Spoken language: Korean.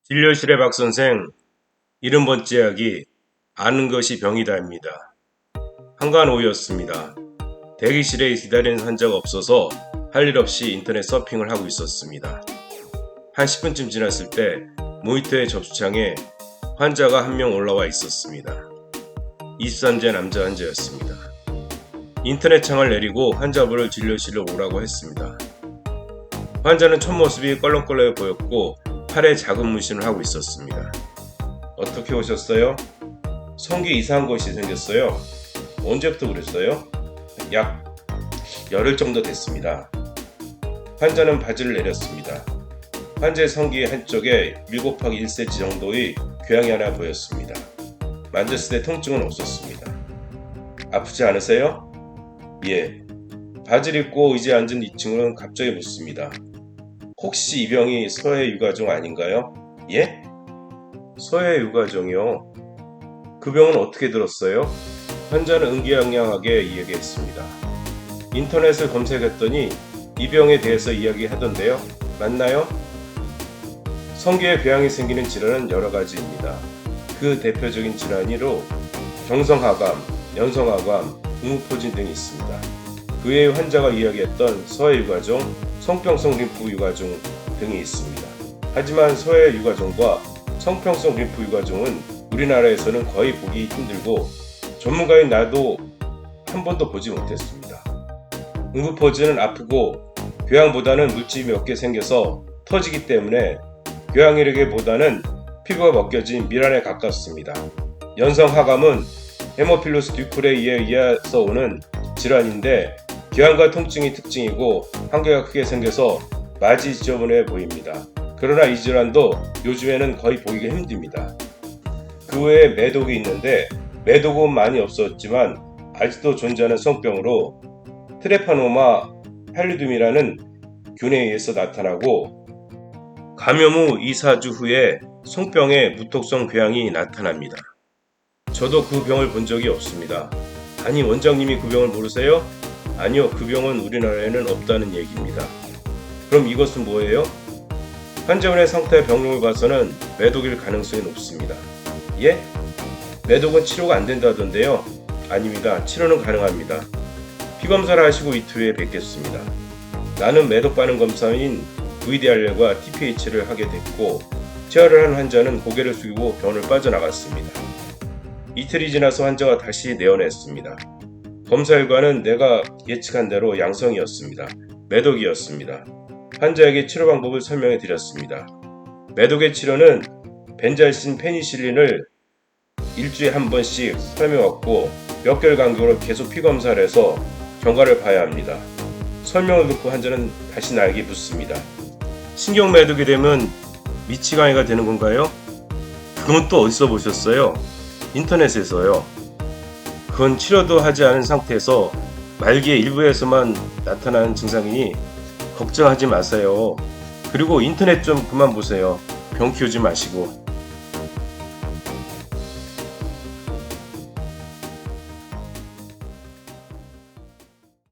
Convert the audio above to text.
진료실의 박선생 70번째 이야기 아는 것이 병이다입니다. 한간 오후였습니다. 대기실에 기다리는 환자가 없어서 할 일 없이 인터넷 서핑을 하고 있었습니다. 한 10분쯤 지났을 때 모니터의 접수창에 환자가 한 명 올라와 있었습니다. 23세 남자 환자였습니다. 인터넷 창을 내리고 환자분을 진료실로 오라고 했습니다. 환자는 첫 모습이 껄렁껄렁해 보였고 팔에 작은 문신을 하고 있었습니다. 어떻게 오셨어요? 성기 이상한 것이 생겼어요. 언제부터 그랬어요? 약 열흘 정도 됐습니다. 환자는 바지를 내렸습니다. 환자의 성기 한쪽에 1/1cm 정도의 궤양이 하나 보였습니다. 만졌을 때 통증은 없었습니다. 아프지 않으세요? 예. 바지를 입고 의자에 앉은 이 친구는 갑자기 묻습니다. 혹시 이 병이 서해 유가종 아닌가요? 예? 서해 유가종이요? 그 병은 어떻게 들었어요? 환자는 의기양양하게 이야기했습니다. 인터넷을 검색했더니 이 병에 대해서 이야기하던데요. 맞나요? 성기에 궤양이 생기는 질환은 여러 가지입니다. 그 대표적인 질환으로 경성하감, 연성하감, 응후포진 등이 있습니다. 그 외에 환자가 이야기했던 서해 유가종, 성병성 림프 유가종 등이 있습니다. 하지만 서해 유가종과 성병성 림프 유가종은 우리나라에서는 거의 보기 힘들고 전문가인 나도 한 번도 보지 못했습니다. 응후포진은 아프고 궤양보다는 물집이 몇 개 생겨서 터지기 때문에 궤양이르기보다는 피부가 벗겨진 밀환에 가깝습니다. 연성하감은 헤모필루스 듀크레에 의해서 오는 질환인데 궤양과 통증이 특징이고 한계가 크게 생겨서 마지 지저분해 보입니다. 그러나 이 질환도 요즘에는 거의 보기가 힘듭니다. 그 외에 매독이 있는데 매독은 많이 없었지만 아직도 존재하는 성병으로 트레파노마 팔리둠이라는 균에 의해서 나타나고 감염 후 2-4주 후에 송병에 무톡성 궤양이 나타납니다. 저도 그 병을 본 적이 없습니다. 아니 원장님이 그 병을 모르세요? 아니요, 그 병은 우리나라에는 없다는 얘기입니다. 그럼 이것은 뭐예요? 환자분의 상태와 병력을 봐서는 매독일 가능성이 높습니다. 예? 매독은 치료가 안 된다던데요? 아닙니다. 치료는 가능합니다. 피검사를 하시고 이틀 후에 뵙겠습니다. 나는 매독 반응 검사인 VDR과 TPH를 하게 됐고 체열을 한 환자는 고개를 숙이고 병원을 빠져나갔습니다. 이틀이 지나서 환자가 다시 내원했습니다. 검사 결과는 내가 예측한 대로 양성이었습니다. 매독이었습니다. 환자에게 치료 방법을 설명해 드렸습니다. 매독의 치료는 벤잘신 페니실린을 일주일에 한 번씩 설명했고 몇 개월 간격으로 계속 피검사를 해서 경과를 봐야 합니다. 설명을 듣고 환자는 다시 나에게 묻습니다. 신경 매독이 되면 미치광이가 되는 건가요? 그건 또 어디서 보셨어요? 인터넷에서요. 그건 치료도 하지 않은 상태에서 말기의 일부에서만 나타나는 증상이니 걱정하지 마세요. 그리고 인터넷 좀 그만 보세요. 병 키우지 마시고.